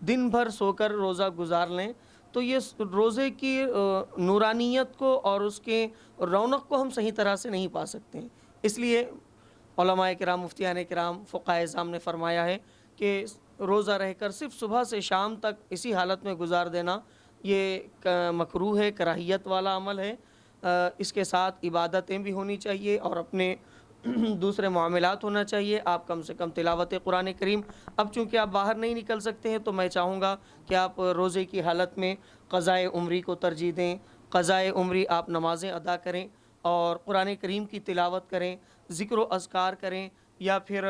دن بھر سو کر روزہ گزار لیں تو یہ روزے کی نورانیت کو اور اس کے رونق کو ہم صحیح طرح سے نہیں پا سکتے ہیں۔ اس لیے علماء کرام، مفتیان کرام، فقہائے اعظام نے فرمایا ہے کہ روزہ رہ کر صرف صبح سے شام تک اسی حالت میں گزار دینا یہ مکروہ ہے، کراہیت والا عمل ہے۔ اس کے ساتھ عبادتیں بھی ہونی چاہیے اور اپنے دوسرے معاملات ہونا چاہیے۔ آپ کم سے کم تلاوت قرآن کریم، اب چونکہ آپ باہر نہیں نکل سکتے ہیں تو میں چاہوں گا کہ آپ روزے کی حالت میں قضائے عمری کو ترجیح دیں۔ قضائے عمری آپ نمازیں ادا کریں اور قرآن کریم کی تلاوت کریں، ذکر و اذکار کریں، یا پھر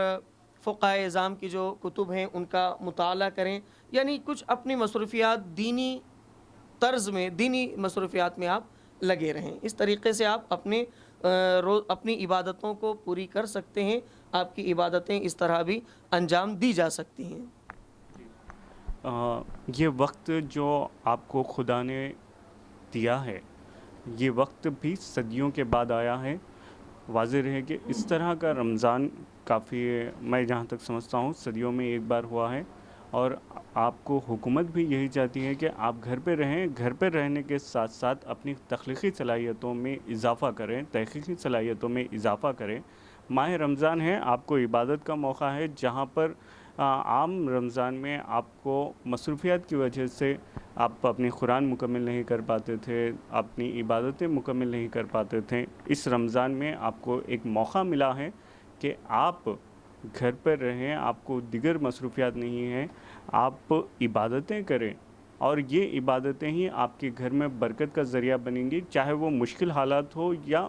فقہائے اعظام کی جو کتب ہیں ان کا مطالعہ کریں، یعنی کچھ اپنی مصروفیات دینی طرز میں، دینی مصروفیات میں آپ لگے رہیں۔ اس طریقے سے آپ اپنی عبادتوں کو پوری کر سکتے ہیں۔ آپ کی عبادتیں اس طرح بھی انجام دی جا سکتی ہیں۔ یہ وقت جو آپ کو خدا نے دیا ہے، یہ وقت بھی صدیوں کے بعد آیا ہے۔ واضح رہے کہ اس طرح کا رمضان کافی، میں جہاں تک سمجھتا ہوں، صدیوں میں ایک بار ہوا ہے، اور آپ کو حکومت بھی یہی چاہتی ہے کہ آپ گھر پہ رہیں، گھر پہ رہنے کے ساتھ ساتھ اپنی تخلیقی صلاحیتوں میں اضافہ کریں، تحقیقی صلاحیتوں میں اضافہ کریں۔ ماہ رمضان ہے، آپ کو عبادت کا موقع ہے، جہاں پر عام رمضان میں آپ کو مصروفیات کی وجہ سے آپ اپنی قرآن مکمل نہیں کر پاتے تھے، اپنی عبادتیں مکمل نہیں کر پاتے تھے۔ اس رمضان میں آپ کو ایک موقع ملا ہے کہ آپ گھر پر رہیں، آپ کو دیگر مصروفیات نہیں ہیں، آپ عبادتیں کریں، اور یہ عبادتیں ہی آپ کے گھر میں برکت کا ذریعہ بنیں گی، چاہے وہ مشکل حالات ہو یا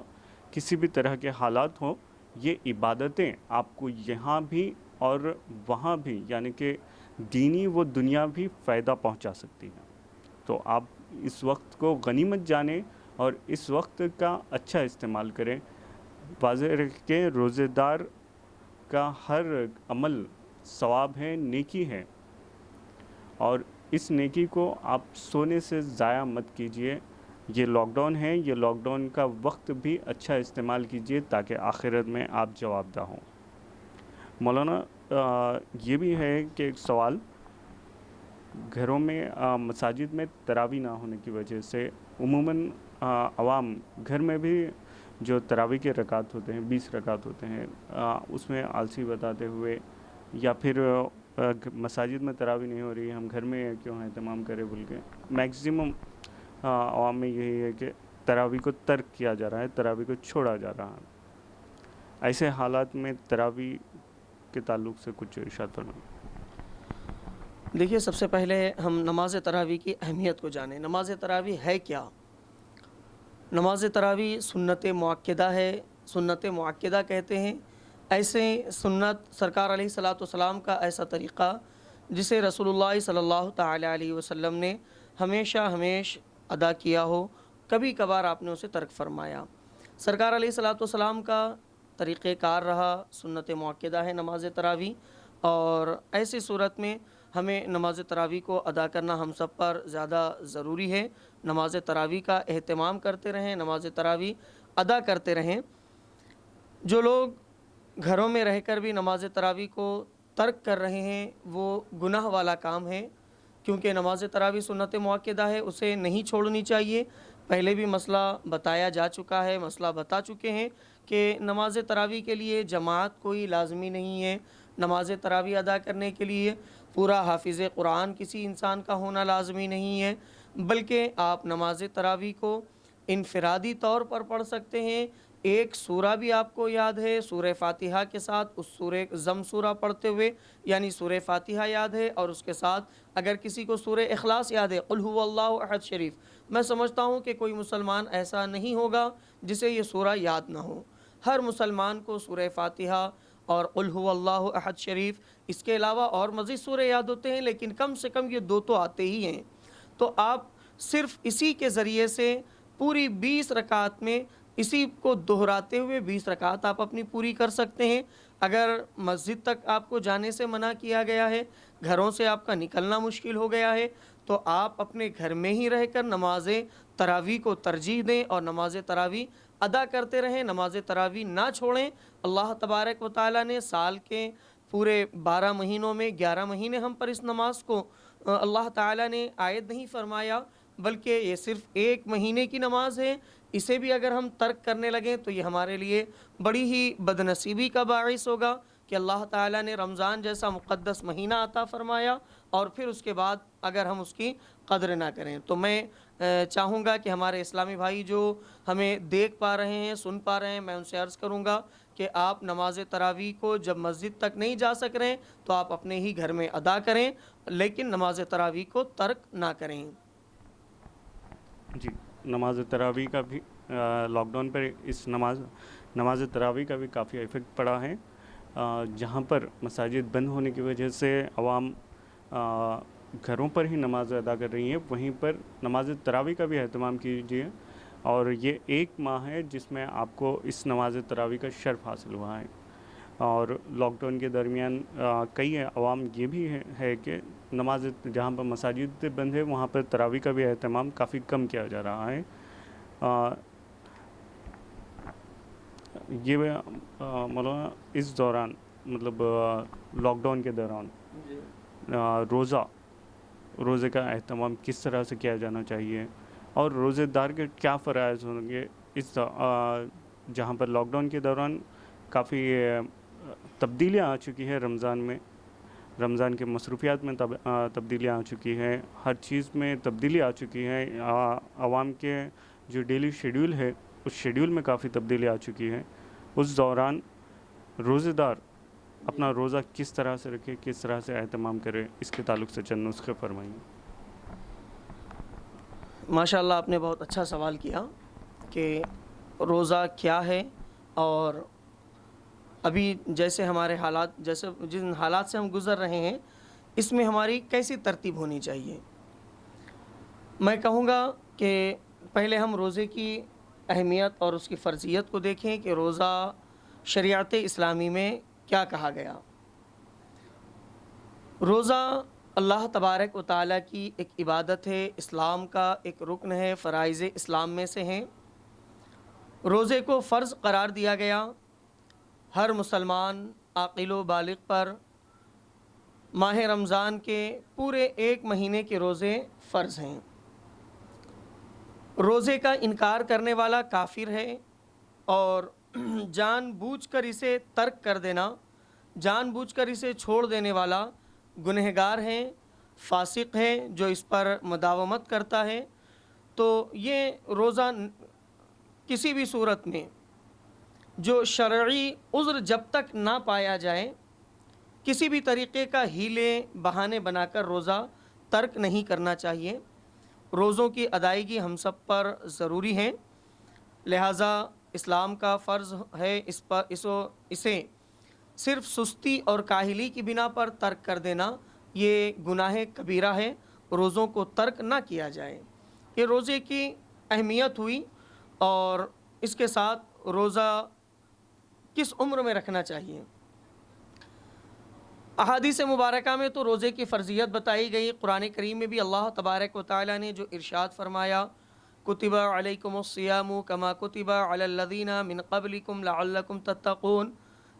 کسی بھی طرح کے حالات ہوں۔ یہ عبادتیں آپ کو یہاں بھی اور وہاں بھی، یعنی کہ دینی و دنیا بھی فائدہ پہنچا سکتی ہیں۔ تو آپ اس وقت کو غنیمت جانیں اور اس وقت کا اچھا استعمال کریں۔ واضح رکھ کے روزے دار کا ہر عمل ثواب ہے، نیکی ہے، اور اس نیکی کو آپ سونے سے ضائع مت کیجیے۔ یہ لاک ڈاؤن ہے، یہ لاک ڈاؤن کا وقت بھی اچھا استعمال کیجیے تاکہ آخرت میں آپ جواب دہ ہوں۔ مولانا، یہ بھی ہے کہ ایک سوال، گھروں میں مساجد میں تراویح نہ ہونے کی وجہ سے عموماً عوام گھر میں بھی جو تراویح کے رکعت ہوتے ہیں، 20 رکعت ہوتے ہیں، اس میں آلسی بتاتے ہوئے، یا پھر مساجد میں تراویح نہیں ہو رہی ہے، ہم گھر میں کیوں ہیں اہتمام کرے بول کے، میکسیمم عوام میں یہی ہے کہ تراویح کو ترک کیا جا رہا ہے، تراویح کو چھوڑا جا رہا ہے۔ ایسے حالات میں تراویح کے تعلق سے کچھ ارشاد فرمائیں۔ دیکھیے، سب سے پہلے ہم نماز تراویح کی اہمیت کو جانیں۔ نماز تراویح ہے کیا؟ نماز تراویح سنت مؤکدہ ہے۔ سنت مؤکدہ کہتے ہیں ایسے سنت سرکار علیہ الصلاۃ والسلام کا ایسا طریقہ جسے رسول اللہ صلی اللہ تعالی علیہ وسلم نے ہمیشہ ادا کیا ہو، کبھی کبھار آپ نے اسے ترک فرمایا۔ سرکار علیہ الصلاۃ والسلام کا طریقہ کار رہا، سنت مؤکدہ ہے نماز تراویح، اور ایسی صورت میں ہمیں نماز تراویح کو ادا کرنا ہم سب پر زیادہ ضروری ہے۔ نماز تراویح کا اہتمام کرتے رہیں، نماز تراویح ادا کرتے رہیں۔ جو لوگ گھروں میں رہ کر بھی نماز تراویح کو ترک کر رہے ہیں وہ گناہ والا کام ہے، کیونکہ نماز تراویح سنت مؤکدہ ہے، اسے نہیں چھوڑنی چاہیے۔ پہلے بھی مسئلہ بتایا جا چکا ہے، مسئلہ بتا چکے ہیں کہ نماز تراویح کے لیے جماعت کوئی لازمی نہیں ہے۔ نماز تراویح ادا کرنے کے لیے پورا حافظ قرآن کسی انسان کا ہونا لازمی نہیں ہے، بلکہ آپ نماز تراویح کو انفرادی طور پر پڑھ سکتے ہیں۔ ایک سورہ بھی آپ کو یاد ہے، سورہ فاتحہ کے ساتھ اس سورہ ضم سورہ پڑھتے ہوئے، یعنی سورہ فاتحہ یاد ہے، اور اس کے ساتھ اگر کسی کو سورہ اخلاص یاد ہے، قل هو اللہ احد شریف، میں سمجھتا ہوں کہ کوئی مسلمان ایسا نہیں ہوگا جسے یہ سورہ یاد نہ ہو۔ ہر مسلمان کو سورہ فاتحہ اور قل هو اللہ احد شریف، اس کے علاوہ اور مزید سورہ یاد ہوتے ہیں، لیکن کم سے کم یہ دو تو آتے ہی ہیں۔ تو آپ صرف اسی کے ذریعے سے پوری 20 رکعت میں اسی کو دہراتے ہوئے 20 رکعت آپ اپنی پوری کر سکتے ہیں۔ اگر مسجد تک آپ کو جانے سے منع کیا گیا ہے، گھروں سے آپ کا نکلنا مشکل ہو گیا ہے، تو آپ اپنے گھر میں ہی رہ کر نماز تراویح کو ترجیح دیں اور نماز تراویح ادا کرتے رہیں، نماز تراویح نہ چھوڑیں۔ اللہ تبارک و تعالیٰ نے سال کے پورے 12 مہینوں میں 11 مہینے ہم پر اس نماز کو اللہ تعالیٰ نے عائد نہیں فرمایا، بلکہ یہ صرف ایک مہینے کی نماز ہے، اسے بھی اگر ہم ترک کرنے لگیں تو یہ ہمارے لیے بڑی ہی بدنصیبی کا باعث ہوگا کہ اللہ تعالیٰ نے رمضان جیسا مقدس مہینہ عطا فرمایا اور پھر اس کے بعد اگر ہم اس کی قدر نہ کریں۔ تو میں چاہوں گا کہ ہمارے اسلامی بھائی جو ہمیں دیکھ پا رہے ہیں، سن پا رہے ہیں، میں ان سے عرض کروں گا کہ آپ نماز تراویح کو جب مسجد تک نہیں جا سک رہے ہیں تو آپ اپنے ہی گھر میں ادا کریں، لیکن نماز تراویح کو ترک نہ کریں۔ جی، نماز تراویح کا بھی لاک ڈاؤن پر اس نماز تراویح کا بھی کافی ایفیکٹ پڑا ہے، جہاں پر مساجد بند ہونے کی وجہ سے عوام گھروں پر ہی نماز ادا کر رہی ہیں، وہیں پر نماز تراویح کا بھی اہتمام کیجیے، اور یہ ایک ماہ ہے جس میں آپ کو اس نماز تراویح کا شرف حاصل ہوا ہے۔ اور لاک ڈاؤن کے درمیان کئی عوام یہ بھی ہے کہ نماز جہاں پر مساجد بند ہے وہاں پر تراویح کا بھی اہتمام کافی کم کیا جا رہا ہے۔ یہ مولانا اس دوران مطلب لاک ڈاؤن کے دوران روزے کا اہتمام کس طرح سے کیا جانا چاہیے، اور روزے دار کے کیا فرائض ہوں گے اس جہاں پر لاک ڈاؤن کے دوران کافی تبدیلیاں آ چکی ہے، رمضان کے مصروفیات میں تبدیلیاں آ چکی ہے، ہر چیز میں تبدیلی آ چکی ہے، عوام کے جو ڈیلی شیڈیول ہے اس شیڈیول میں کافی تبدیلی آ چکی ہے۔ اس دوران روزے دار اپنا روزہ کس طرح سے رکھے، کس طرح سے اہتمام کرے، اس کے تعلق سے چند نسخے فرمائیں۔ ماشاء اللہ، آپ نے بہت اچھا سوال کیا کہ روزہ کیا ہے، اور ابھی جیسے ہمارے حالات، جیسے جن حالات سے ہم گزر رہے ہیں، اس میں ہماری کیسی ترتیب ہونی چاہیے۔ میں کہوں گا کہ پہلے ہم روزے کی اہمیت اور اس کی فرضیت کو دیکھیں کہ روزہ شریعت اسلامی میں کیا کہا گیا۔ روزہ اللہ تبارک و تعالیٰ کی ایک عبادت ہے، اسلام کا ایک رکن ہے، فرائض اسلام میں سے ہیں۔ روزے کو فرض قرار دیا گیا، ہر مسلمان عاقل و بالغ پر ماہ رمضان کے پورے ایک مہینے کے روزے فرض ہیں۔ روزے کا انکار کرنے والا کافر ہے، اور جان بوجھ کر اسے ترک کر دینا، جان بوجھ کر اسے چھوڑ دینے والا گنہگار ہے، فاسق ہے، جو اس پر مداومت کرتا ہے۔ تو یہ روزہ کسی بھی صورت میں جو شرعی عذر جب تک نہ پایا جائے، کسی بھی طریقے کا ہیلے بہانے بنا کر روزہ ترک نہیں کرنا چاہیے۔ روزوں کی ادائیگی ہم سب پر ضروری ہے، لہٰذا اسلام کا فرض ہے اسے صرف سستی اور کاہلی کی بنا پر ترک کر دینا یہ گناہ کبیرہ ہے، روزوں کو ترک نہ کیا جائے۔ یہ روزے کی اہمیت ہوئی، اور اس کے ساتھ روزہ کس عمر میں رکھنا چاہیے۔ احادیث مبارکہ میں تو روزے کی فرضیت بتائی گئی، قرآن کریم میں بھی اللہ تبارک و تعالیٰ نے جو ارشاد فرمایا، کتب علیکم الصیام کما کتب علی الذین من قبلکم لعلکم تتقون،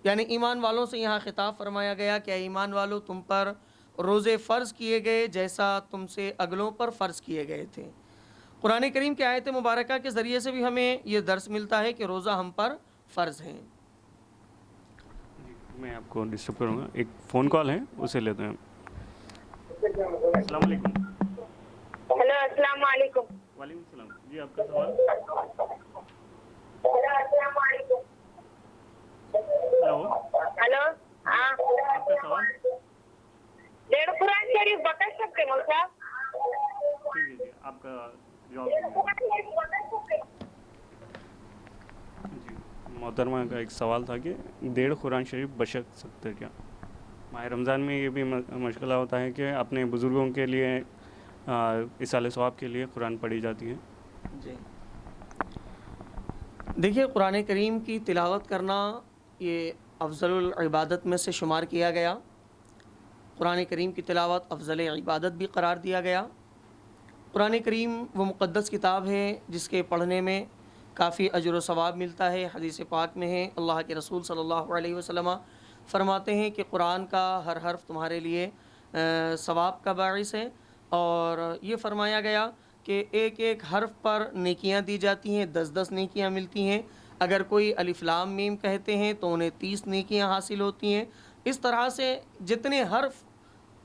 یعنی ایمان والوں سے یہاں خطاب فرمایا گیا کہ اے ایمان والو، تم پر روزے فرض کیے گئے جیسا تم سے اگلوں پر فرض کیے گئے تھے۔ قرآن کریم کی آیت مبارکہ کے ذریعے سے بھی ہمیں یہ درس ملتا ہے کہ روزہ ہم پر فرض ہیں۔ میں آپ کو ڈسٹرب کروں گا، ایک فون کال ہے اسے لیتے ہیں۔ السلام علیکم۔ ہیلو، السلام علیکم۔ وعلیکم السلام، جی آپ کا سوال۔ ہیلو، السلام علیکم۔ ہلو، ہیلو، ہاں، آپ کا سوال۔ ڈیڑھ قرآن شریف بتا سکتے ہیں صاحب؟ جی آپ کا جواب دیجیے۔ جی، محترمہ کا ایک سوال تھا کہ ڈیڑھ قرآن شریف بچ سکتے کیا؟ ماہ رمضان میں یہ بھی مشغلہ ہوتا ہے کہ اپنے بزرگوں کے لیے اصال ثواب کے لیے قرآن پڑھی جاتی ہے۔ جی دیکھیے، قرآن کریم کی تلاوت کرنا یہ افضل العبادت میں سے شمار کیا گیا، قرآن کریم کی تلاوت افضل عبادت بھی قرار دیا گیا۔ قرآن کریم وہ مقدس کتاب ہے جس کے پڑھنے میں کافی اجر و ثواب ملتا ہے۔ حدیث پاک میں ہے، اللہ کے رسول صلی اللہ علیہ وسلم فرماتے ہیں کہ قرآن کا ہر حرف تمہارے لیے ثواب کا باعث ہے، اور یہ فرمایا گیا کہ ایک ایک حرف پر نیکیاں دی جاتی ہیں، 10 نیکیاں ملتی ہیں۔ اگر کوئی الف لام میم کہتے ہیں تو انہیں 30 نیکیاں حاصل ہوتی ہیں۔ اس طرح سے جتنے حرف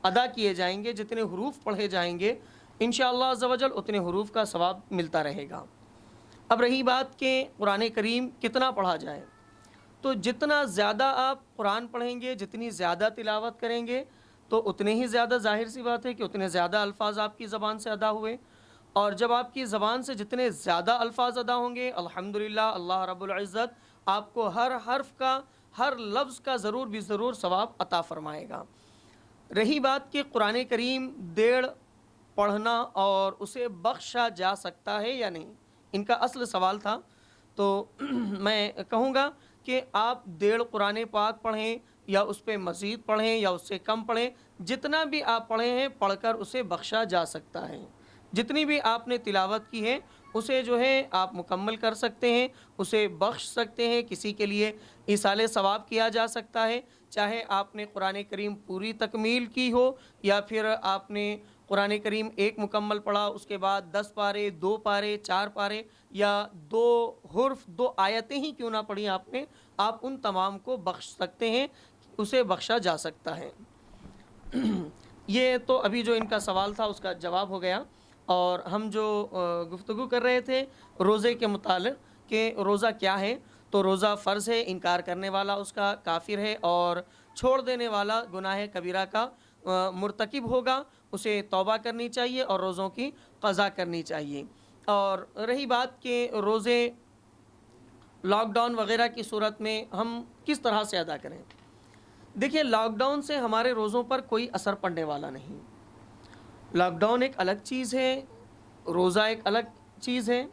ادا کیے جائیں گے، جتنے حروف پڑھے جائیں گے، انشاءاللہ عز و جل اتنے حروف کا ثواب ملتا رہے گا۔ اب رہی بات کہ قرآن کریم کتنا پڑھا جائے، تو جتنا زیادہ آپ قرآن پڑھیں گے، جتنی زیادہ تلاوت کریں گے، تو اتنے ہی زیادہ، ظاہر سی بات ہے کہ اتنے زیادہ الفاظ آپ کی زبان سے ادا ہوئے، اور جب آپ کی زبان سے جتنے زیادہ الفاظ ادا ہوں گے، الحمدللہ اللہ رب العزت آپ کو ہر حرف کا، ہر لفظ کا ضرور بھی ضرور ثواب عطا فرمائے گا۔ رہی بات کہ قرآن کریم دیڑھ پڑھنا اور اسے بخشا جا سکتا ہے یا نہیں، ان کا اصل سوال تھا، تو میں کہوں گا کہ آپ دیڑھ قرآن پاک پڑھیں یا اس پہ مزید پڑھیں یا اس سے کم پڑھیں، جتنا بھی آپ پڑھیں ہیں پڑھ کر اسے بخشا جا سکتا ہے۔ جتنی بھی آپ نے تلاوت کی ہے اسے جو ہے آپ مکمل کر سکتے ہیں، اسے بخش سکتے ہیں، کسی کے لیے ایصال ثواب کیا جا سکتا ہے، چاہے آپ نے قرآن کریم پوری تکمیل کی ہو یا پھر آپ نے قرآن کریم ایک مکمل پڑھا، اس کے بعد 10 پارے، 2 پارے، 4 پارے یا 2 حرف، 2 آیتیں ہی کیوں نہ پڑھی آپ نے، آپ ان تمام کو بخش سکتے ہیں، اسے بخشا جا سکتا ہے۔ یہ تو ابھی جو ان کا سوال تھا اس کا جواب ہو گیا، اور ہم جو گفتگو کر رہے تھے روزے کے متعلق کہ روزہ کیا ہے، تو روزہ فرض ہے، انکار کرنے والا اس کا کافر ہے، اور چھوڑ دینے والا گناہ کبیرہ کا مرتکب ہوگا، اسے توبہ کرنی چاہیے اور روزوں کی قضا کرنی چاہیے۔ اور رہی بات کہ روزے لاک ڈاؤن وغیرہ کی صورت میں ہم کس طرح سے ادا کریں، دیکھیے لاک ڈاؤن سے ہمارے روزوں پر کوئی اثر پڑنے والا نہیں۔ لاک ڈاؤن ایک الگ چیز ہے، روزہ ایک الگ چیز ہے۔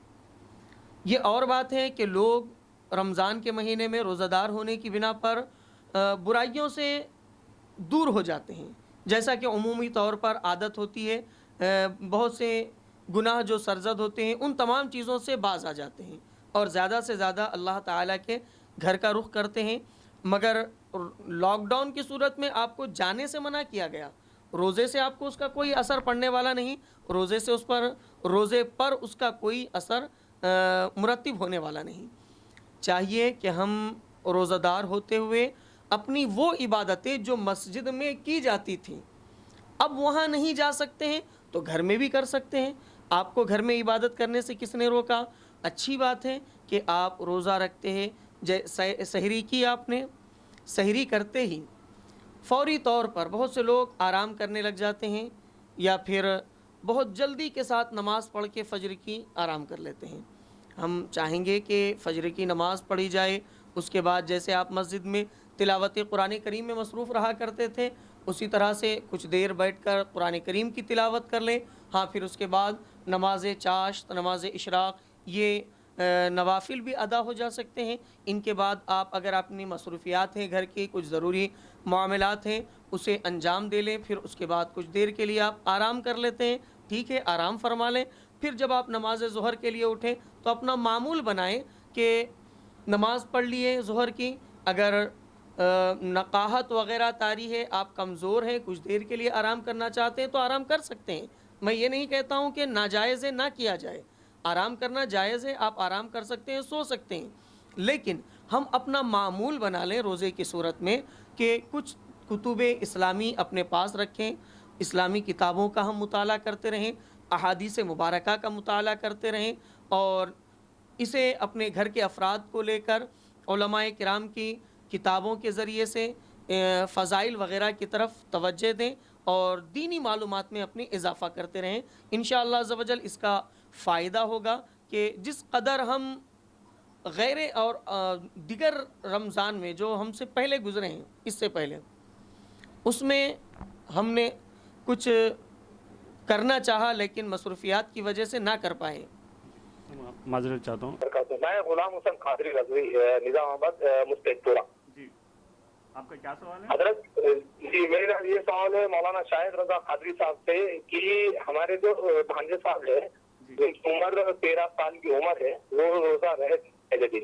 یہ اور بات ہے کہ لوگ رمضان کے مہینے میں روزہ دار ہونے کی بنا پر برائیوں سے دور ہو جاتے ہیں، جیسا کہ عمومی طور پر عادت ہوتی ہے، بہت سے گناہ جو سرزد ہوتے ہیں ان تمام چیزوں سے باز آ جاتے ہیں، اور زیادہ سے زیادہ اللہ تعالیٰ کے گھر کا رخ کرتے ہیں۔ مگر لاک ڈاؤن کی صورت میں آپ کو جانے سے منع کیا گیا، روزے سے آپ کو اس کا کوئی اثر پڑنے والا نہیں، روزے پر اس کا کوئی اثر مرتب ہونے والا نہیں۔ چاہیے کہ ہم روزہ دار ہوتے ہوئے اپنی وہ عبادتیں جو مسجد میں کی جاتی تھیں اب وہاں نہیں جا سکتے ہیں تو گھر میں بھی کر سکتے ہیں۔ آپ کو گھر میں عبادت کرنے سے کس نے روکا؟ اچھی بات ہے کہ آپ روزہ رکھتے ہیں، سحری کی آپ نے، سحری کرتے ہی فوری طور پر بہت سے لوگ آرام کرنے لگ جاتے ہیں، یا پھر بہت جلدی کے ساتھ نماز پڑھ کے فجر کی آرام کر لیتے ہیں۔ ہم چاہیں گے کہ فجر کی نماز پڑھی جائے، اس کے بعد جیسے آپ مسجد میں تلاوت قرآن کریم میں مصروف رہا کرتے تھے اسی طرح سے کچھ دیر بیٹھ کر قرآن کریم کی تلاوت کر لیں۔ ہاں، پھر اس کے بعد نماز چاشت، نماز اشراق، یہ نوافل بھی ادا ہو جا سکتے ہیں۔ ان کے بعد آپ اگر اپنی مصروفیات ہیں، گھر کی کچھ ضروری معاملات ہیں، اسے انجام دے لیں، پھر اس کے بعد کچھ دیر کے لیے آپ آرام کر لیتے ہیں، ٹھیک ہے، آرام فرما لیں۔ پھر جب آپ نماز ظہر کے لیے اٹھیں تو اپنا معمول بنائیں کہ نماز پڑھ لیے ظہر کی، اگر نقاہت وغیرہ طاری ہے، آپ کمزور ہیں، کچھ دیر کے لیے آرام کرنا چاہتے ہیں تو آرام کر سکتے ہیں۔ میں یہ نہیں کہتا ہوں کہ ناجائز ہے، نہ کیا جائے، آرام کرنا جائز ہے، آپ آرام کر سکتے ہیں، سو سکتے ہیں، لیکن ہم اپنا معمول بنا لیں روزے کی صورت میں کہ کچھ کتب اسلامی اپنے پاس رکھیں، اسلامی کتابوں کا ہم مطالعہ کرتے رہیں، احادیث مبارکہ کا مطالعہ کرتے رہیں، اور اسے اپنے گھر کے افراد کو لے کر علماء کرام کی کتابوں کے ذریعے سے فضائل وغیرہ کی طرف توجہ دیں اور دینی معلومات میں اپنی اضافہ کرتے رہیں۔ انشاءاللہ عز و جل اس کا فائدہ ہوگا کہ جس قدر ہم غیر اور دیگر رمضان میں جو ہم سے پہلے گزرے ہیں، اس سے پہلے اس میں ہم نے کچھ کرنا چاہا لیکن مصروفیات کی وجہ سے نہ کر پائے۔ معذرت چاہتا ہوں۔ میں غلام حسین قادری رضوی، نظام آباد، مستحق پورہ۔ جی، آپ کا کیا سوال ہے؟ حضرت جی، میرا یہ سوال ہے مولانا شاہد رضا قادری صاحب سے کہ ہمارے جو بھانجے صاحب ہے جن کی عمر 13 سال کی عمر ہے، وہ روزہ رہے تھے پہلے دن،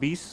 20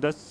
10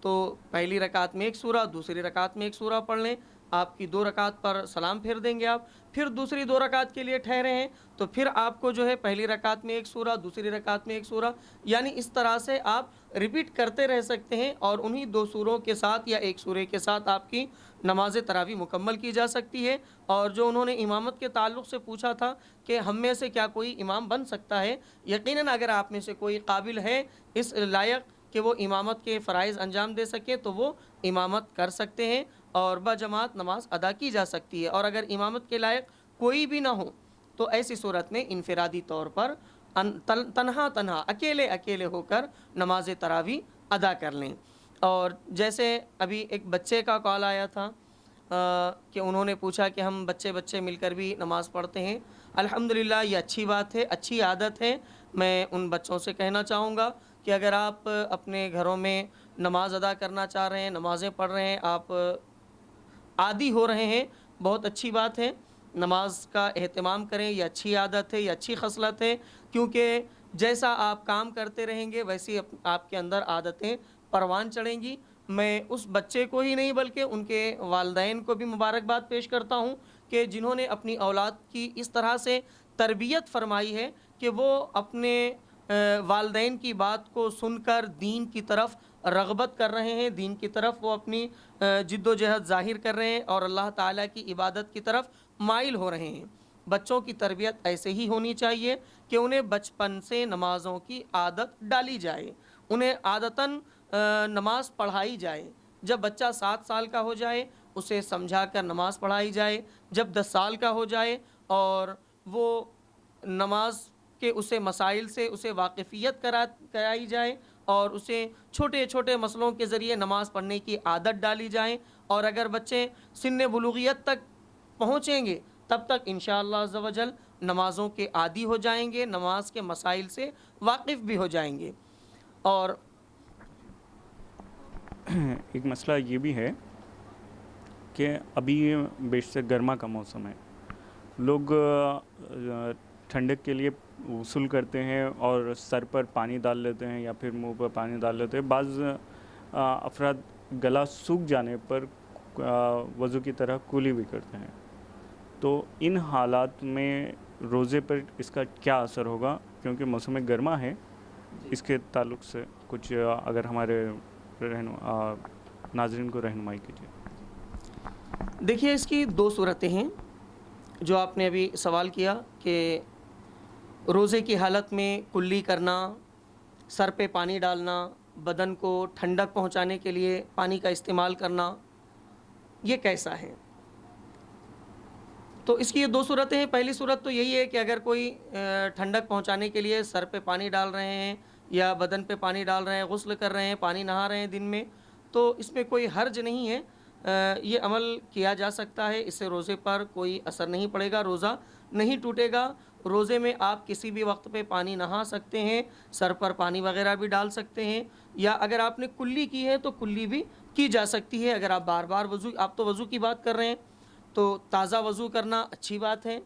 تو پہلی رکعت میں ایک سورہ، دوسری رکعت میں ایک سورہ پڑھ لیں، آپ کی 2 رکعت پر سلام پھیر دیں گے آپ، پھر دوسری 2 رکعت کے لیے ٹھہرے ہیں تو پھر آپ کو جو ہے پہلی رکعت میں ایک سورہ، دوسری رکعت میں ایک سورہ، یعنی اس طرح سے آپ ریپیٹ کرتے رہ سکتے ہیں اور انہی 2 سوروں کے ساتھ یا ایک سورے کے ساتھ آپ کی نماز تراویح مکمل کی جا سکتی ہے۔ اور جو انہوں نے امامت کے تعلق سے پوچھا تھا کہ ہم میں سے کیا کوئی امام بن سکتا ہے، یقیناً اگر آپ میں سے کوئی قابل ہے اس لائق کہ وہ امامت کے فرائض انجام دے سکے تو وہ امامت کر سکتے ہیں اور بجماعت نماز ادا کی جا سکتی ہے۔ اور اگر امامت کے لائق کوئی بھی نہ ہو تو ایسی صورت میں انفرادی طور پر تنہا اکیلے ہو کر نماز تراویح ادا کر لیں۔ اور جیسے ابھی ایک بچے کا کال آیا تھا کہ انہوں نے پوچھا کہ ہم بچے مل کر بھی نماز پڑھتے ہیں، الحمدللہ یہ اچھی بات ہے، اچھی عادت ہے۔ میں ان بچوں سے کہنا چاہوں گا کہ اگر آپ اپنے گھروں میں نماز ادا کرنا چاہ رہے ہیں، نمازیں پڑھ رہے ہیں، آپ عادی ہو رہے ہیں، بہت اچھی بات ہے، نماز کا اہتمام کریں، یہ اچھی عادت ہے، یہ اچھی خصلت ہے، کیونکہ جیسا آپ کام کرتے رہیں گے ویسی آپ کے اندر عادتیں پروان چڑھیں گی۔ میں اس بچے کو ہی نہیں بلکہ ان کے والدین کو بھی مبارکباد پیش کرتا ہوں کہ جنہوں نے اپنی اولاد کی اس طرح سے تربیت فرمائی ہے کہ وہ اپنے والدین کی بات کو سن کر دین کی طرف رغبت کر رہے ہیں، دین کی طرف وہ اپنی جد و جہد ظاہر کر رہے ہیں اور اللہ تعالیٰ کی عبادت کی طرف مائل ہو رہے ہیں۔ بچوں کی تربیت ایسے ہی ہونی چاہیے کہ انہیں بچپن سے نمازوں کی عادت ڈالی جائے، انہیں عادتاً نماز پڑھائی جائے۔ جب بچہ 7 سال کا ہو جائے اسے سمجھا کر نماز پڑھائی جائے، جب 10 سال کا ہو جائے اور وہ نماز کے اسے مسائل سے اسے واقفیت کرائی جائے اور اسے چھوٹے چھوٹے مسئلوں کے ذریعے نماز پڑھنے کی عادت ڈالی جائے، اور اگر بچے سن بلوغیت تک پہنچیں گے تب تک انشاءاللہ عز و جل نمازوں کے عادی ہو جائیں گے، نماز کے مسائل سے واقف بھی ہو جائیں گے۔ اور ایک مسئلہ یہ بھی ہے کہ ابھی بیشتر گرما کا موسم ہے، لوگ ٹھنڈک کے لیے غسل کرتے ہیں اور سر پر پانی ڈال لیتے ہیں یا پھر منہ پر پانی ڈال لیتے ہیں۔ بعض افراد گلا سوکھ جانے پر وضو کی طرح کولی بھی کرتے ہیں، تو ان حالات میں روزے پر اس کا کیا اثر ہوگا؟ کیونکہ موسم گرما ہے، اس کے تعلق سے کچھ اگر ہمارے ناظرین کو رہنمائی کیجیے۔ دیکھیے اس کی 2 صورتیں ہیں جو آپ نے ابھی سوال کیا کہ روزے کی حالت میں کلی کرنا، سر پہ پانی ڈالنا، بدن کو ٹھنڈک پہنچانے کے لیے پانی کا استعمال کرنا، یہ کیسا ہے؟ تو اس کی یہ 2 صورتیں ہیں۔ پہلی صورت تو یہی ہے کہ اگر کوئی ٹھنڈک پہنچانے کے لیے سر پہ پانی ڈال رہے ہیں یا بدن پہ پانی ڈال رہے ہیں، غسل کر رہے ہیں، پانی نہا رہے ہیں دن میں، تو اس میں کوئی حرج نہیں ہے، یہ عمل کیا جا سکتا ہے، اس سے روزے پر کوئی اثر نہیں پڑے گا، روزہ نہیں ٹوٹے گا۔ روزے میں آپ کسی بھی وقت پہ پانی نہا سکتے ہیں، سر پر پانی وغیرہ بھی ڈال سکتے ہیں، یا اگر آپ نے کلی کی ہے تو کلی بھی کی جا سکتی ہے۔ اگر آپ بار بار آپ تو وضو کی بات کر رہے ہیں تو تازہ وضو کرنا اچھی بات ہے،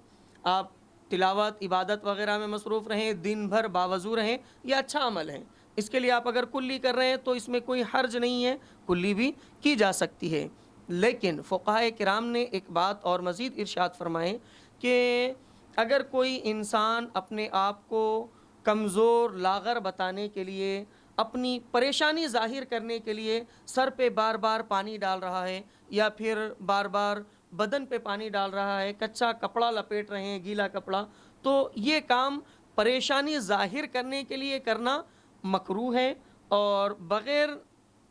آپ تلاوت عبادت وغیرہ میں مصروف رہیں، دن بھر باوضو رہیں، یہ اچھا عمل ہے۔ اس کے لیے آپ اگر کلی کر رہے ہیں تو اس میں کوئی حرج نہیں ہے، کلی بھی کی جا سکتی ہے۔ لیکن فقہائے کرام نے ایک بات اور مزید ارشاد فرمائے کہ اگر کوئی انسان اپنے آپ کو کمزور لاغر بتانے کے لیے، اپنی پریشانی ظاہر کرنے کے لیے سر پہ بار بار پانی ڈال رہا ہے یا پھر بار بار بدن پہ پانی ڈال رہا ہے، کچا کپڑا لپیٹ رہے ہیں، گیلا کپڑا، تو یہ کام پریشانی ظاہر کرنے کے لیے کرنا مکروہ ہے اور بغیر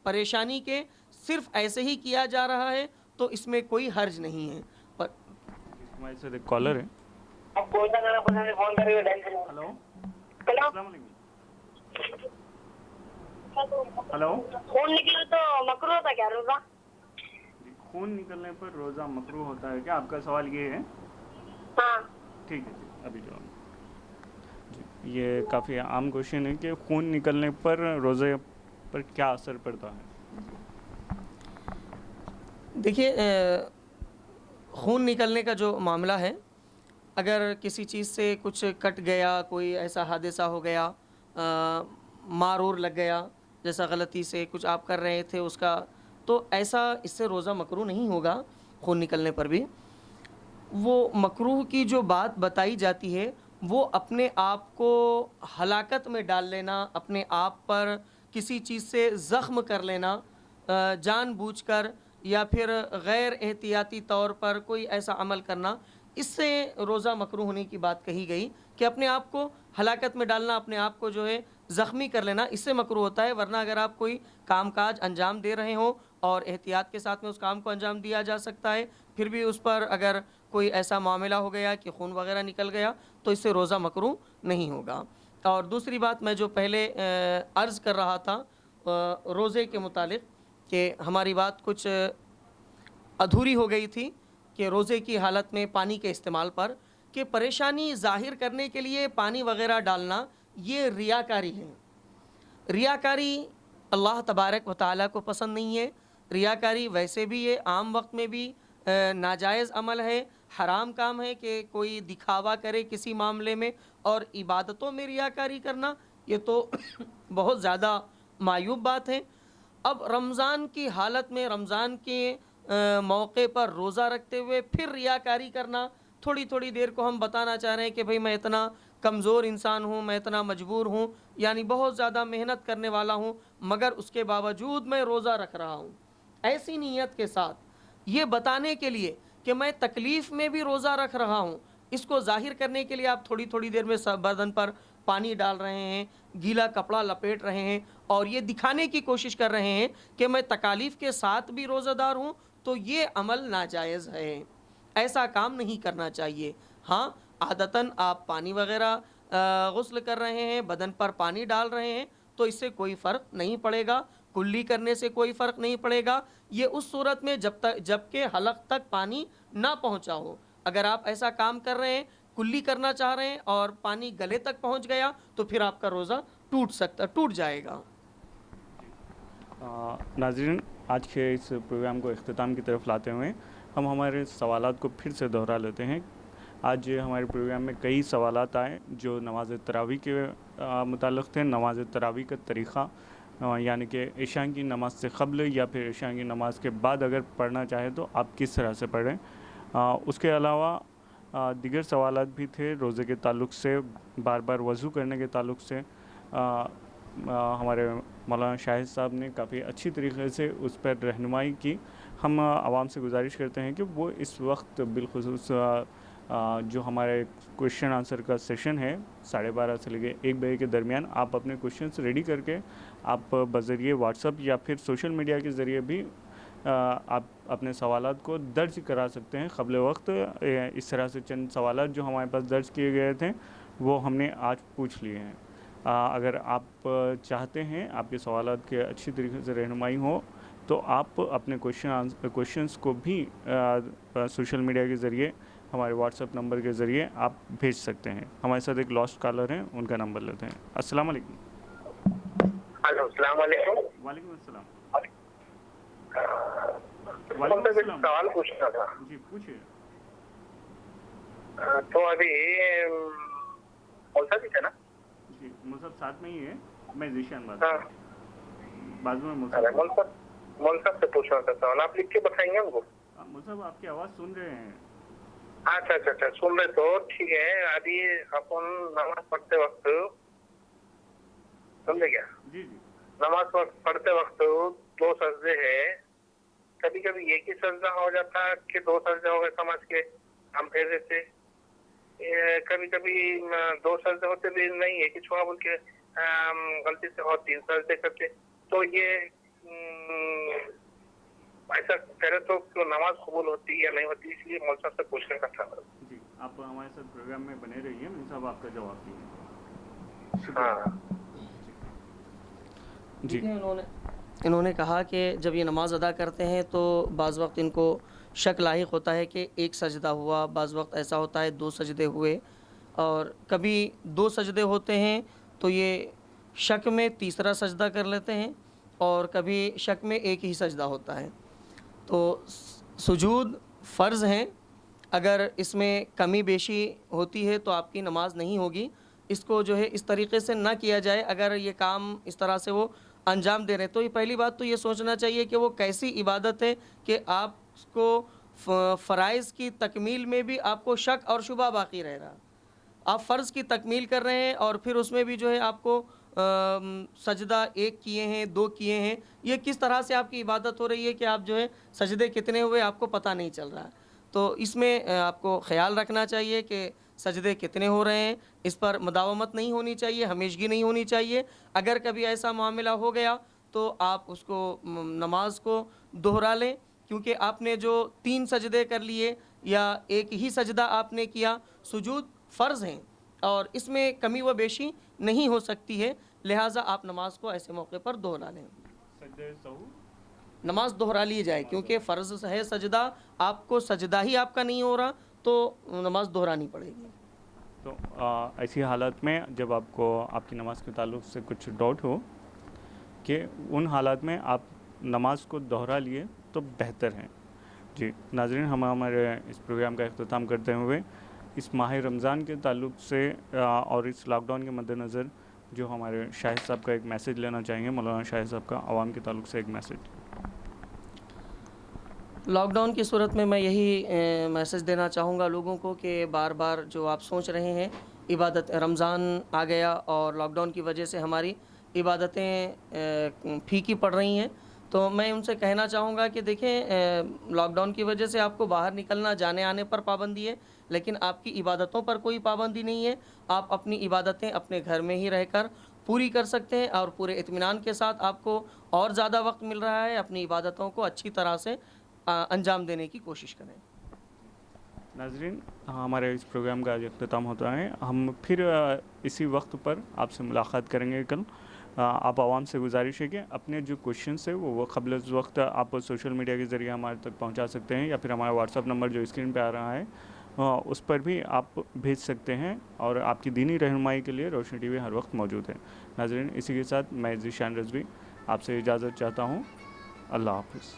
پریشانی کے صرف ایسے ہی کیا جا رہا ہے تو اس میں کوئی حرج نہیں ہے۔ اور ہمارے ساتھ ایک کالر ہے۔ اب کون سا گانا پسند ہے؟ فون کریے۔ ہلو، السلام علیکم۔ ہلو، خون نکلا تو مکروہ ہوتا کیا روزہ؟ خون نکلنے پر روزہ مکروہ ہوتا ہے کیا؟ آپ کا سوال یہ ہے؟ ہاں ٹھیک ہے جی، ابھی جواب جی، یہ کافی عام کوشچن ہے کہ خون نکلنے پر روزے پر کیا اثر پڑتا ہے؟ دیکھیے خون نکلنے کا جو معاملہ ہے، اگر کسی چیز سے کچھ کٹ گیا، کوئی ایسا حادثہ ہو گیا، مار اور لگ گیا جیسا غلطی سے کچھ آپ کر رہے تھے اس کا، تو ایسا اس سے روزہ مکروہ نہیں ہوگا خون نکلنے پر بھی۔ وہ مکروہ کی جو بات بتائی جاتی ہے وہ اپنے آپ کو ہلاکت میں ڈال لینا، اپنے آپ پر کسی چیز سے زخم کر لینا جان بوجھ کر، یا پھر غیر احتیاطی طور پر کوئی ایسا عمل کرنا، اس سے روزہ مکروہ ہونے کی بات کہی گئی کہ اپنے آپ کو ہلاکت میں ڈالنا، اپنے آپ کو جو ہے زخمی کر لینا، اس سے مکروہ ہوتا ہے۔ ورنہ اگر آپ کوئی کام کاج انجام دے رہے ہوں اور احتیاط کے ساتھ میں اس کام کو انجام دیا جا سکتا ہے، پھر بھی اس پر اگر کوئی ایسا معاملہ ہو گیا کہ خون وغیرہ نکل گیا تو اس سے روزہ مکروہ نہیں ہوگا۔ اور دوسری بات میں جو پہلے عرض کر رہا تھا روزے کے متعلق، کہ ہماری بات کچھ ادھوری ہو گئی تھی کہ روزے کی حالت میں پانی کے استعمال پر، کہ پریشانی ظاہر کرنے کے لیے پانی وغیرہ ڈالنا یہ ریاکاری ہے۔ ریاکاری اللہ تبارک و تعالیٰ کو پسند نہیں ہے۔ ریاکاری ویسے بھی یہ عام وقت میں بھی ناجائز عمل ہے، حرام کام ہے کہ کوئی دکھاوا کرے کسی معاملے میں، اور عبادتوں میں ریاکاری کرنا یہ تو بہت زیادہ معیوب بات ہے۔ اب رمضان کی حالت میں، رمضان کے موقع پر روزہ رکھتے ہوئے پھر ریاکاری کرنا، تھوڑی تھوڑی دیر کو ہم بتانا چاہ رہے ہیں کہ بھئی میں اتنا کمزور انسان ہوں، میں اتنا مجبور ہوں، یعنی بہت زیادہ محنت کرنے والا ہوں، مگر اس کے باوجود میں روزہ رکھ رہا ہوں، ایسی نیت کے ساتھ یہ بتانے کے لیے کہ میں تکلیف میں بھی روزہ رکھ رہا ہوں، اس کو ظاہر کرنے کے لیے آپ تھوڑی تھوڑی دیر میں بدن پر پانی ڈال رہے ہیں، گیلا کپڑا لپیٹ رہے ہیں، اور یہ دکھانے کی کوشش کر رہے ہیں کہ میں تکالیف کے ساتھ بھی روزہ دار ہوں، تو یہ عمل ناجائز ہے، ایسا کام نہیں کرنا چاہیے۔ ہاں عادتاً آپ پانی وغیرہ غسل کر رہے ہیں، بدن پر پانی ڈال رہے ہیں، تو اس سے کوئی فرق نہیں پڑے گا، کلی کرنے سے کوئی فرق نہیں پڑے گا۔ یہ اس صورت میں جب کہ حلق تک پانی نہ پہنچا ہو۔ اگر آپ ایسا کام کر رہے ہیں، کلی کرنا چاہ رہے ہیں اور پانی گلے تک پہنچ گیا، تو پھر آپ کا روزہ ٹوٹ جائے گا۔ ناظرین، آج کے اس پروگرام کو اختتام کی طرف لاتے ہوئے ہم ہمارے سوالات کو پھر سے دہرا لیتے ہیں۔ آج ہمارے پروگرام میں کئی سوالات آئے جو نماز تراویح کے متعلق تھے۔ نماز تراویح کا طریقہ، یعنی کہ عشاء کی نماز سے قبل یا پھر عشاء کی نماز کے بعد اگر پڑھنا چاہے تو آپ کس طرح سے پڑھیں۔ اس کے علاوہ دیگر سوالات بھی تھے روزے کے تعلق سے، بار بار وضو کرنے کے تعلق سے۔ ہمارے مولانا شاہد صاحب نے کافی اچھی طریقے سے اس پر رہنمائی کی۔ ہم عوام سے گزارش کرتے ہیں کہ وہ اس وقت بالخصوص جو ہمارے کویشچن آنسر کا سیشن ہے 12:30 سے لے کے 1 بجے کے درمیان، آپ اپنے کویشچنس ریڈی کر کے آپ بذریعے واٹس ایپ یا پھر سوشل میڈیا کے ذریعے بھی آپ اپنے سوالات کو درج کرا سکتے ہیں قبل وقت۔ اس طرح سے چند سوالات جو ہمارے پاس درج کیے گئے تھے وہ ہم نے آج پوچھ لیے ہیں۔ اگر آپ چاہتے ہیں آپ کے سوالات کے اچھی طریقے سے رہنمائی ہو تو آپ اپنے کویشچنس کو بھی سوشل میڈیا کے ذریعے ہمارے واٹس ایپ نمبر کے ذریعے آپ بھیج سکتے ہیں۔ ہمارے ساتھ ایک لاسٹ کالر ہیں، ان کا نمبر لیتے ہیں۔ السلام علیکم۔ ہلو، السلام علیکم۔ وعلیکم السلام۔ سوال پوچھنا تھا۔ جی پوچھیے۔ تو ابھی مولسا بھی تھا نا؟ جی مصحف ساتھ میں ہی ہے، میں ذیشان بات ہاں بازو میں مصحف۔ مولسا سے پوچھنا تھا سوال، آپ لکھ کے بتائیں گے ہم کو؟ مصحف آپ کی آواز سن رہے ہیں۔ اچھا اچھا اچھا، سن رہے تو ٹھیک ہے۔ ابھی اپن نماز پڑھتے وقت سمجھے کیا؟ جی جی۔ نماز پڑھتے وقت 2 سجدے ہیں، کبھی کبھی ایک ہی سجدہ ہو جاتا ہے کہ 2 سجدے ہو گئے سمجھ کے ہم پھیر دیتے، کبھی کبھی 2 سجدے ہوتے بھی نہیں، ایک ہی چھوڑا بول کے غلطی سے اور 3 سجدے کرتے۔ تو یہ ایسا کرے تو نماز قبول ہوتی ہے یا نہیں ہوتی، اس لیے مولوی صاحب سے پوچھنے کا تھا۔ جی آپ ہمارے ساتھ پروگرام میں بنے رہیے، مولوی صاحب آپ کا جواب دیں گے۔ ہاں جی انہوں نے کہا کہ جب یہ نماز ادا کرتے ہیں تو بعض وقت ان کو شک لاحق ہوتا ہے کہ 1 سجدہ ہوا، بعض وقت ایسا ہوتا ہے 2 سجدے ہوئے، اور کبھی 2 سجدے ہوتے ہیں تو یہ شک میں تیسرا سجدہ کر لیتے ہیں، اور کبھی شک میں 1 ہی سجدہ ہوتا ہے۔ تو سجود فرض ہیں، اگر اس میں کمی بیشی ہوتی ہے تو آپ کی نماز نہیں ہوگی۔ اس کو جو ہے اس طریقے سے نہ کیا جائے، اگر یہ کام اس طرح سے وہ انجام دے رہے ہیں. تو یہ پہلی بات تو یہ سوچنا چاہیے کہ وہ کیسی عبادت ہے کہ آپ کو فرائض کی تکمیل میں بھی آپ کو شک اور شبہ باقی رہ رہا. آپ فرض کی تکمیل کر رہے ہیں اور پھر اس میں بھی جو ہے آپ کو سجدہ 1 کیے ہیں 2 کیے ہیں. یہ کس طرح سے آپ کی عبادت ہو رہی ہے کہ آپ جو ہے سجدے کتنے ہوئے آپ کو پتہ نہیں چل رہا. تو اس میں آپ کو خیال رکھنا چاہیے کہ سجدے کتنے ہو رہے ہیں. اس پر مداومت نہیں ہونی چاہیے, ہمیشگی نہیں ہونی چاہیے. اگر کبھی ایسا معاملہ ہو گیا تو آپ اس کو نماز کو دہرا لیں, کیونکہ آپ نے جو 3 سجدے کر لیے یا ایک ہی سجدہ آپ نے کیا, سجود فرض ہیں اور اس میں کمی و بیشی نہیں ہو سکتی ہے, لہٰذا آپ نماز کو ایسے موقع پر دہرا لیں. سجدہ سہو نماز دہرا لی جائے, کیونکہ فرض ہے سجدہ, آپ کو سجدہ ہی آپ کا نہیں ہو رہا تو نماز دہرانی پڑے گی. تو ایسی حالات میں جب آپ کو آپ کی نماز کے تعلق سے کچھ ڈاؤٹ ہو کہ ان حالات میں آپ نماز کو دہرا لیے تو بہتر ہے. جی ناظرین, ہم ہمارے اس پروگرام کا اختتام کرتے ہوئے اس ماہ رمضان کے تعلق سے اور اس لاک ڈاؤن کے مد نظر جو ہمارے شاہد صاحب کا ایک میسیج لینا چاہیں گے. مولانا شاہد صاحب کا عوام کے تعلق سے ایک میسیج. لاک ڈاؤن کی صورت میں یہی میسج دینا چاہوں گا لوگوں کو کہ بار بار جو آپ سوچ رہے ہیں عبادت, رمضان آ گیا اور لاک ڈاؤن کی وجہ سے ہماری عبادتیں پھیکی پڑ رہی ہیں, تو میں ان سے کہنا چاہوں گا کہ دیکھیں لاک ڈاؤن کی وجہ سے آپ کو باہر نکلنا, جانے آنے پر پابندی ہے, لیکن آپ کی عبادتوں پر کوئی پابندی نہیں ہے. آپ اپنی عبادتیں اپنے گھر میں ہی رہ کر پوری کر سکتے ہیں اور پورے اطمینان کے ساتھ آپ کو اور زیادہ وقت مل رہا ہے. اپنی عبادتوں کو اچھی طرح سے انجام دینے کی کوشش کریں. ناظرین, ہمارے اس پروگرام کا آج اختتام ہوتا ہے. ہم پھر اسی وقت پر آپ سے ملاقات کریں گے کل. آپ عوام سے گزارش ہے کہ اپنے جو کوشچنس ہیں وہ قبل از وقت آپ سوشل میڈیا کے ذریعے ہمارے تک پہنچا سکتے ہیں, یا پھر ہمارا واٹس ایپ نمبر جو اسکرین پہ آ رہا ہے اس پر بھی آپ بھیج سکتے ہیں, اور آپ کی دینی رہنمائی کے لیے روشنی ٹی وی ہر وقت موجود ہے. ناظرین, اسی کے ساتھ میں ذیشان رضوی آپ سے اجازت چاہتا ہوں. اللہ حافظ.